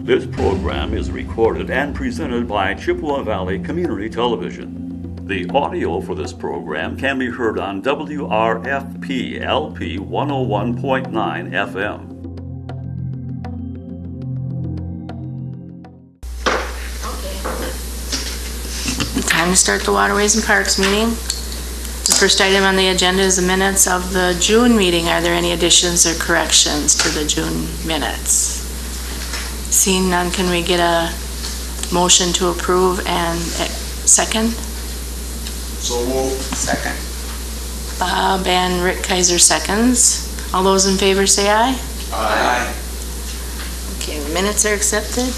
This program is recorded and presented by Chippewa Valley Community Television. The audio for this program can be heard on WRFP LP 101.9 FM. Time to start the Waterways and Parks meeting. The first item on the agenda is the minutes of the June meeting. Are there any additions or corrections to the June minutes? Seeing none, can we get a motion to approve and second? So moved. Second. Bob and Rick Kaiser seconds. All those in favor say aye. Aye. Okay, the minutes are accepted.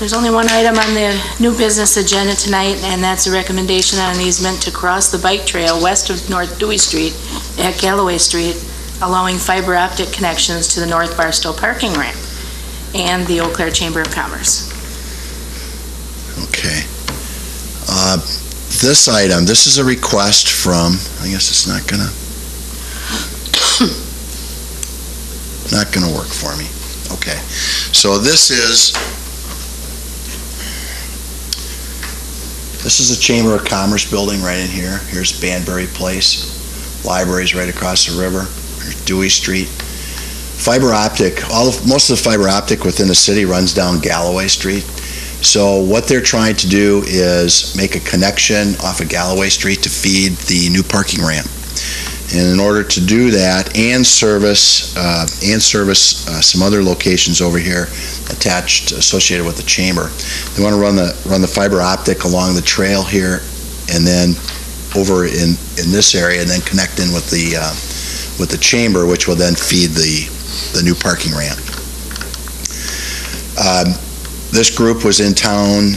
There's only one item on the new business agenda tonight, and that's a recommendation on an easement to cross the bike trail west of North Dewey Street at Galloway Street, allowing fiber optic connections to the North Barstow parking ramp and the Eau Claire Chamber of Commerce. Okay. This item, this is a request from, I guess it's not gonna work for me. Okay. So this is a Chamber of Commerce building right in here. Here's Banbury Place. Library's right across the river. Here's Dewey Street. Fiber optic, most of the fiber optic within the city runs down Galloway Street. So what they're trying to do is make a connection off of Galloway Street to feed the new parking ramp. And in order to do that and service some other locations over here associated with the chamber, they want to run the fiber optic along the trail here and then over in this area and then connect in with the chamber, which will then feed the new parking ramp. This group was in town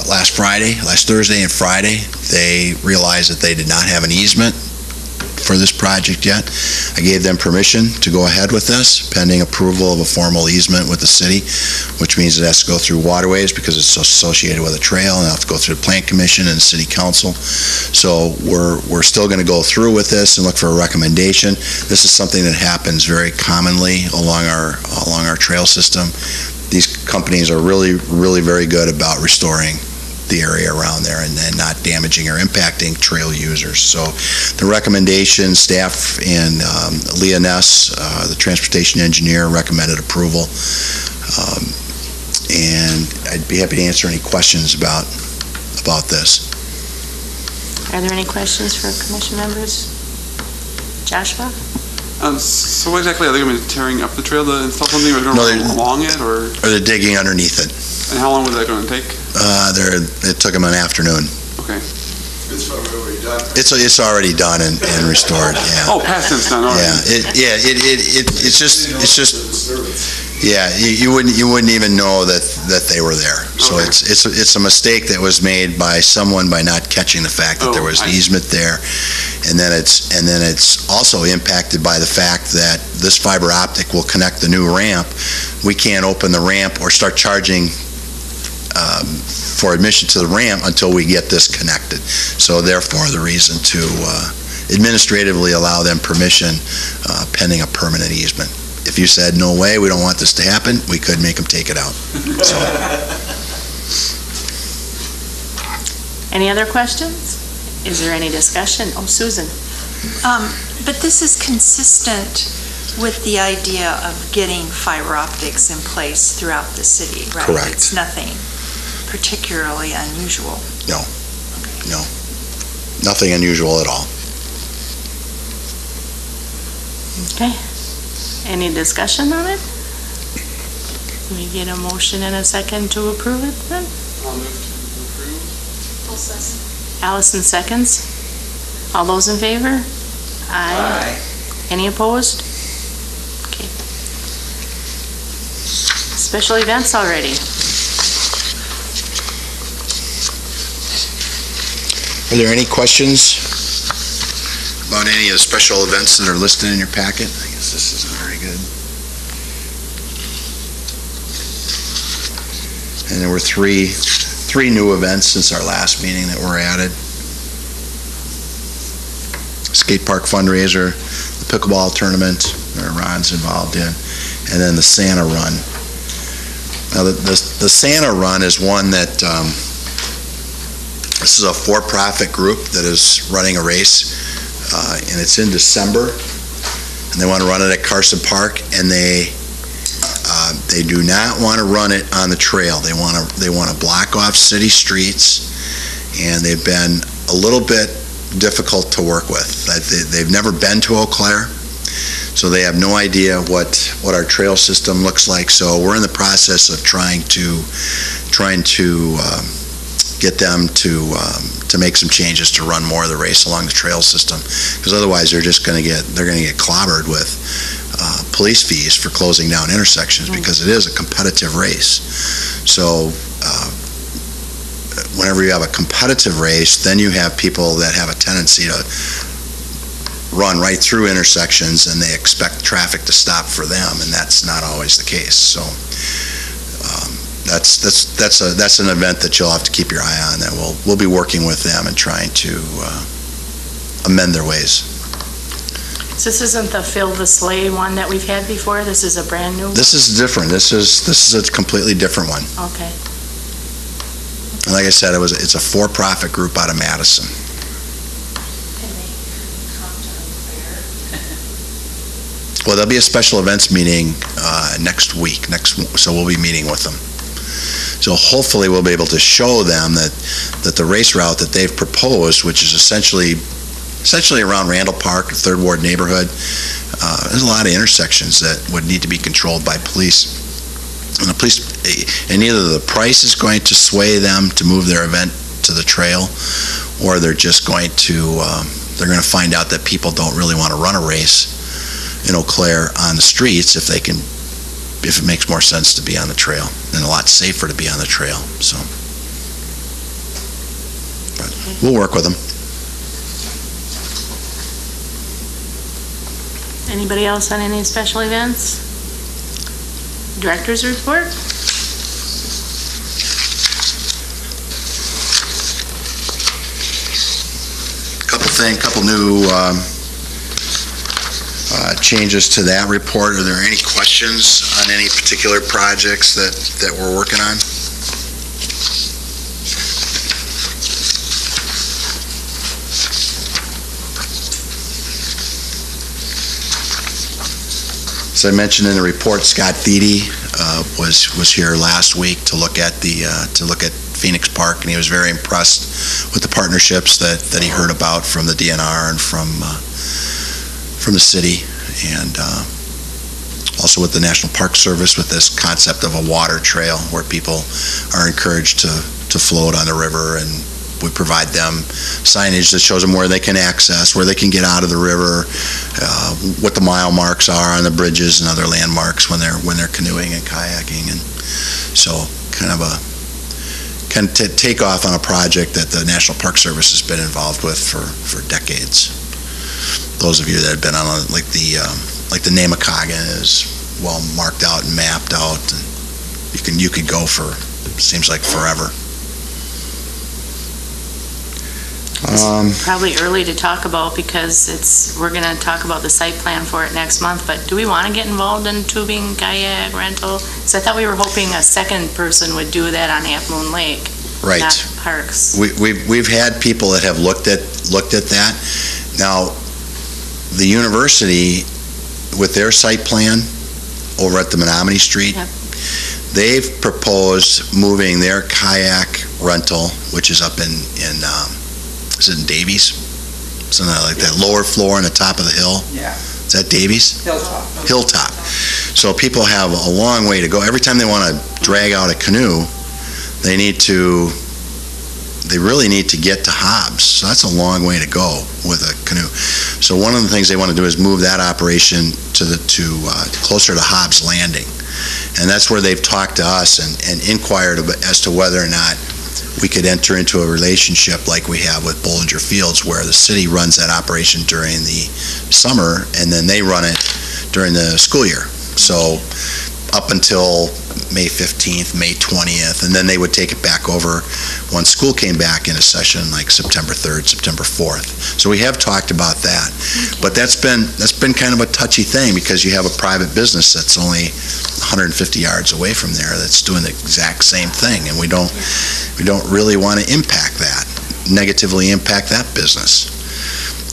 last Thursday and Friday. They realized that they did not have an easement for this project yet. I gave them permission to go ahead with this pending approval of a formal easement with the city, which means it has to go through Waterways because it's associated with a trail, and it has to go through the Plan Commission and the City Council. So we're still going to go through with this and look for a recommendation. This is something that happens very commonly along our trail system. These companies are really, really very good about restoring the area around there and then not damaging or impacting trail users. So the recommendation, staff and Leah Ness, the transportation engineer, recommended approval. And I'd be happy to answer any questions about this. Are there any questions for commission members? Joshua? So what exactly are they going to be tearing up the trail to install something? Are they going to run along it, or they're digging underneath it? And how long was that going to take? It took them an afternoon. Okay. It's already done. It's already done and restored. Yeah. Oh, past tense done. All right. Yeah. It's just. Yeah. You wouldn't even know that they were there. So okay. it's a mistake that was made by someone by not catching the fact that there was an easement there, and then it's also impacted by the fact that this fiber optic will connect the new ramp. We can't open the ramp or start charging for admission to the ramp until we get this connected. So therefore, the reason to administratively allow them permission pending a permanent easement. If you said, no way, we don't want this to happen, we could make them take it out. So. Any other questions? Is there any discussion? Oh, Susan. But this is consistent with the idea of getting fiber optics in place throughout the city, right? Correct. It's nothing particularly unusual. No. Nothing unusual at all. Okay. Any discussion on it? Can we get a motion and a second to approve it then? I'll move to approve. Allison seconds. All those in favor? Aye. Any opposed? Okay. Special events already. Are there any questions about any of the special events that are listed in your packet? I guess this isn't very good. And there were three new events since our last meeting that were added. Skate park fundraiser, the pickleball tournament that Ron's involved in, and then the Santa run. Now, the Santa Run is one that, this is a for-profit group that is running a race, and it's in December, and they want to run it at Carson Park, and they do not want to run it on the trail. They want to block off city streets, and they've been a little bit difficult to work with. They've never been to Eau Claire, so they have no idea what our trail system looks like. So we're in the process of trying to get them to make some changes to run more of the race along the trail system, because otherwise they're going to get clobbered with police fees for closing down intersections, because it is a competitive race. So whenever you have a competitive race, then you have people that have a tendency to run right through intersections, and they expect traffic to stop for them, and that's not always the case. So that's an event that you'll have to keep your eye on, and we'll be working with them and trying to amend their ways. So this isn't the Fill the Sleigh one that we've had before? This is a brand new one? This is different. This is a completely different one. Okay. And like I said, it's a for-profit group out of Madison. Well, there'll be a special events meeting next week. So we'll be meeting with them. So hopefully we'll be able to show them that the race route that they've proposed, which is essentially around Randall Park, the Third Ward neighborhood, there's a lot of intersections that would need to be controlled by police. And either the price is going to sway them to move their event to the trail, or they're just going to find out that people don't really want to run a race in Eau Claire on the streets if it makes more sense to be on the trail, and a lot safer to be on the trail. So but we'll work with them. Anybody else on any special events? Director's report? Couple new changes to that report. Are there any questions on any particular projects that we're working on? As I mentioned in the report, Scott Thiede was here last week to look at Phoenix Park, and he was very impressed with the partnerships that he heard about from the DNR and from the city, and also with the National Park Service, with this concept of a water trail where people are encouraged to float on the river, and we provide them signage that shows them where they can access, where they can get out of the river, what the mile marks are on the bridges and other landmarks when they're canoeing and kayaking. And so kind of take off on a project that the National Park Service has been involved with for decades. Those of you that have been on like the Namakogan is well marked out and mapped out, and you could go for, seems like forever. Probably early to talk about, because we're going to talk about the site plan for it next month, but do we want to get involved in tubing, kayak, rental? So I thought we were hoping a second person would do that on Half Moon Lake, Right. not Parks. We've had people that have looked at that. Now, the university, with their site plan over at the Menominee Street, Yep. they've proposed moving their kayak rental, which is up in is it in Davies? Something like that, lower floor on the top of the hill. Yeah. Is that Davies? Hilltop. So people have a long way to go. Every time they want to drag out a canoe, they really need to get to Hobbs. So that's a long way to go with a canoe. So one of the things they want to do is move that operation to closer to Hobbs Landing. And that's where they've talked to us and inquired as to whether or not we could enter into a relationship like we have with Bollinger Fields, where the city runs that operation during the summer, and then they run it during the school year. So up until May 15th, May 20th, and then they would take it back over once school came back into session, like September 3rd, September 4th. So we have talked about that. But that's been kind of a touchy thing, because you have a private business that's only 150 yards away from there that's doing the exact same thing, and we don't really want to negatively impact that business.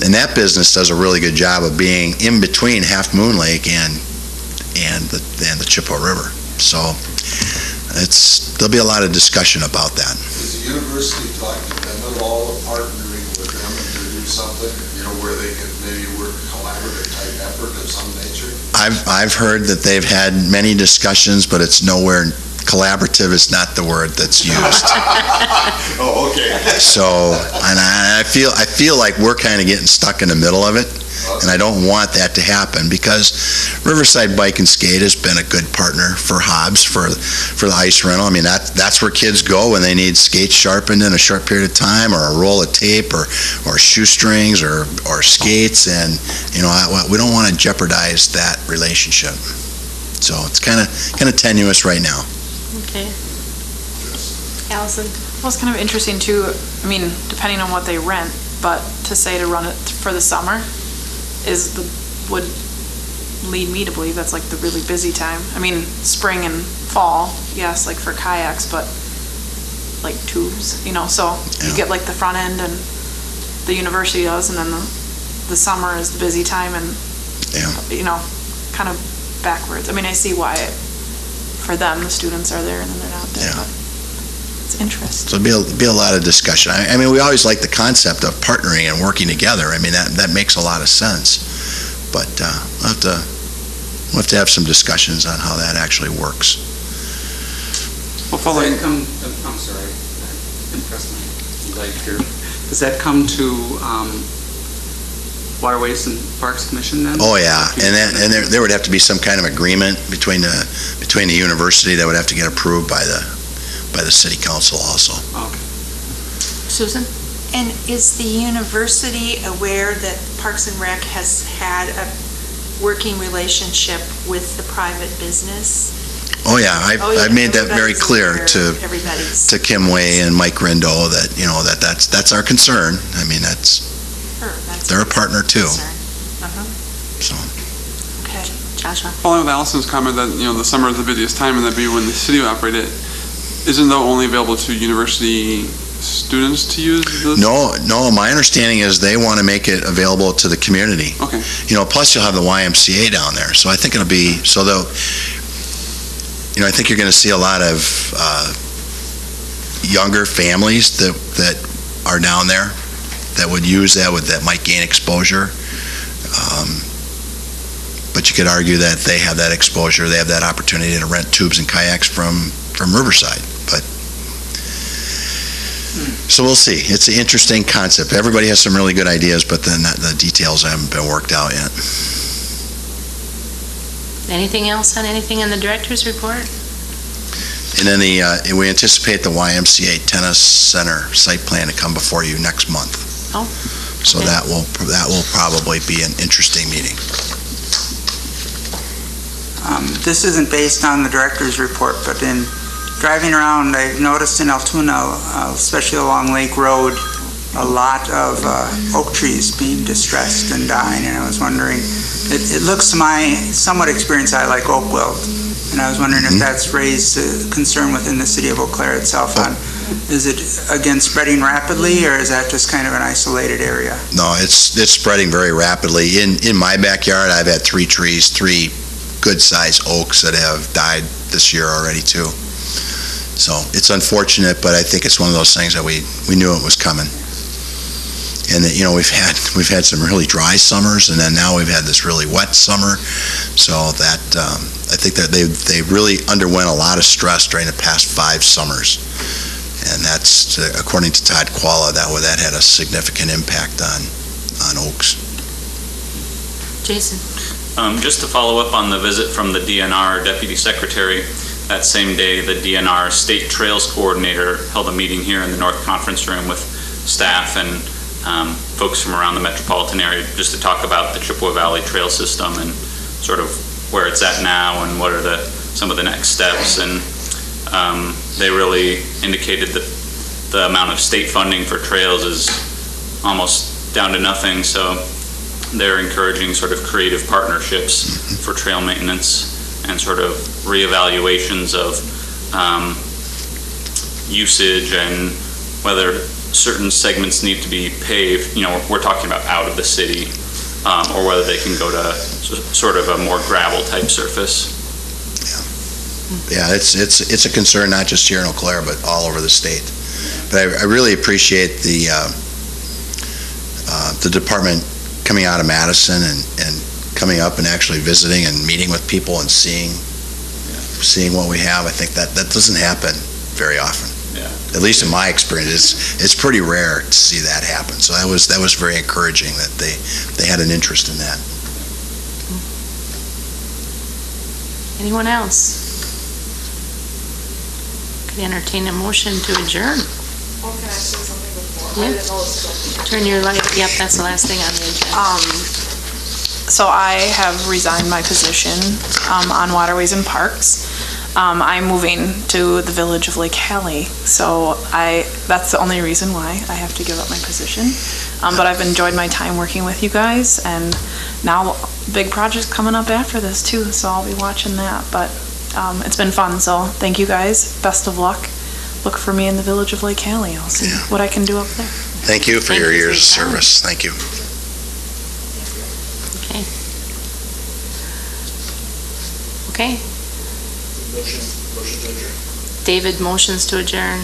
And that business does a really good job of being in between Half Moon Lake and the Chippewa River. So there'll be a lot of discussion about that. Is the university talking to them at all, partnering with them to do something, where they can maybe work collaborative type effort of some nature? I've heard that they've had many discussions, but it's nowhere. Collaborative is not the word that's used. Oh, okay. So, and I feel like we're kind of getting stuck in the middle of it, and I don't want that to happen, because Riverside Bike and Skate has been a good partner for Hobbs for the ice rental. I mean, that's where kids go when they need skates sharpened in a short period of time, or a roll of tape, or shoestrings, or skates, and we don't want to jeopardize that relationship. So it's kind of tenuous right now. Okay. Allison? Well, it's kind of interesting too, I mean, depending on what they rent, but to say to run it for the summer would lead me to believe that's like the really busy time. I mean, spring and fall, yes, like for kayaks, but like tubes, so you get like the front end, and the university does, and then the summer is the busy time, and kind of backwards. I mean, I see why for them, the students are there and then they're not there, but it's interesting. So there'll be a lot of discussion. I mean, we always like the concept of partnering and working together. I mean, that makes a lot of sense. But we'll have to have some discussions on how that actually works. Well, following, I'm sorry, impressed my light here. Does that come to Waterways and Parks Commission then? Oh yeah, and there would have to be some kind of agreement between the university that would have to get approved by the city council also. Okay. Susan? And is the university aware that Parks and Rec has had a working relationship with the private business? Oh yeah, I've made that very clear to Kim Way and Mike Rindo that that's our concern. I mean, they're a partner too. So. Okay, Joshua? following with Allison's comment that, the summer is the busiest time, and that'd be when the city would operate it, isn't that only available to university students to use this? No, my understanding is they want to make it available to the community. Okay. Plus you'll have the YMCA down there, so I think it'll be, I think you're going to see a lot of younger families that are down there that would use that might gain exposure. But you could argue that they have that exposure, they have that opportunity to rent tubes and kayaks from Riverside. But so we'll see. It's an interesting concept. Everybody has some really good ideas, but then the details haven't been worked out yet. Anything else on anything in the director's report? And then we anticipate the YMCA Tennis Center site plan to come before you next month. Oh. So okay. that will probably be an interesting meeting. This isn't based on the director's report, but in driving around, I've noticed in Altoona, especially along Lake Road, a lot of oak trees being distressed and dying, and I was wondering, it looks to my somewhat experience, I like oak wilt, and I was wondering if that's raised concern within the city of Eau Claire itself on, is it again spreading rapidly, or is that just kind of an isolated area? No, it's spreading very rapidly. In my backyard, I've had three good-sized oaks that have died this year already too. So it's unfortunate, but I think it's one of those things that we knew it was coming. And that, we've had some really dry summers, and then now we've had this really wet summer. So that I think that they really underwent a lot of stress during the past 5 summers, and that's according to Todd Koala, that had a significant impact on oaks. Jason? Just to follow up on the visit from the DNR Deputy Secretary, that same day the DNR State Trails Coordinator held a meeting here in the North Conference Room with staff and folks from around the metropolitan area just to talk about the Chippewa Valley Trail System and sort of where it's at now and what are the some of the next steps. And they really indicated that the amount of state funding for trails is almost down to nothing. So they're encouraging sort of creative partnerships for trail maintenance and sort of reevaluations of usage and whether certain segments need to be paved. You know, we're talking about out of the city, or whether they can go to sort of a more gravel type surface. Yeah, it's a concern not just here in Eau Claire, but all over the state. But I really appreciate the department coming out of Madison and coming up and actually visiting and meeting with people and seeing what we have. I think that doesn't happen very often. Yeah. At least in my experience, it's pretty rare to see that happen. So that was very encouraging that they had an interest in that. Anyone else? Could entertain a motion to adjourn. Oh, can I say something before? Yeah. I didn't know this was- Turn your light, yep, that's the last thing on the agenda. So I have resigned my position on Waterways and Parks. I'm moving to the village of Lake Hallie, so that's the only reason why I have to give up my position. But I've enjoyed my time working with you guys, and now big projects coming up after this too, so I'll be watching that. But it's been fun, so thank you guys. Best of luck. Look for me in the village of Lake Hallie. I'll see what I can do up there. Thank you for your years of service. Thank you. Okay. Okay. Motion to adjourn. David motions to adjourn.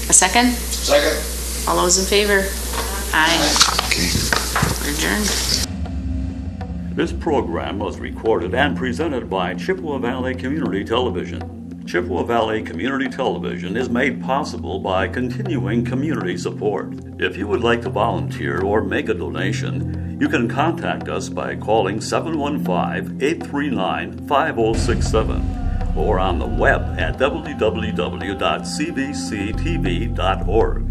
A second? Second. All those in favor? Aye. Okay. We're adjourned. This program was recorded and presented by Chippewa Valley Community Television. Chippewa Valley Community Television is made possible by continuing community support. If you would like to volunteer or make a donation, you can contact us by calling 715-839-5067 or on the web at www.cvctv.org.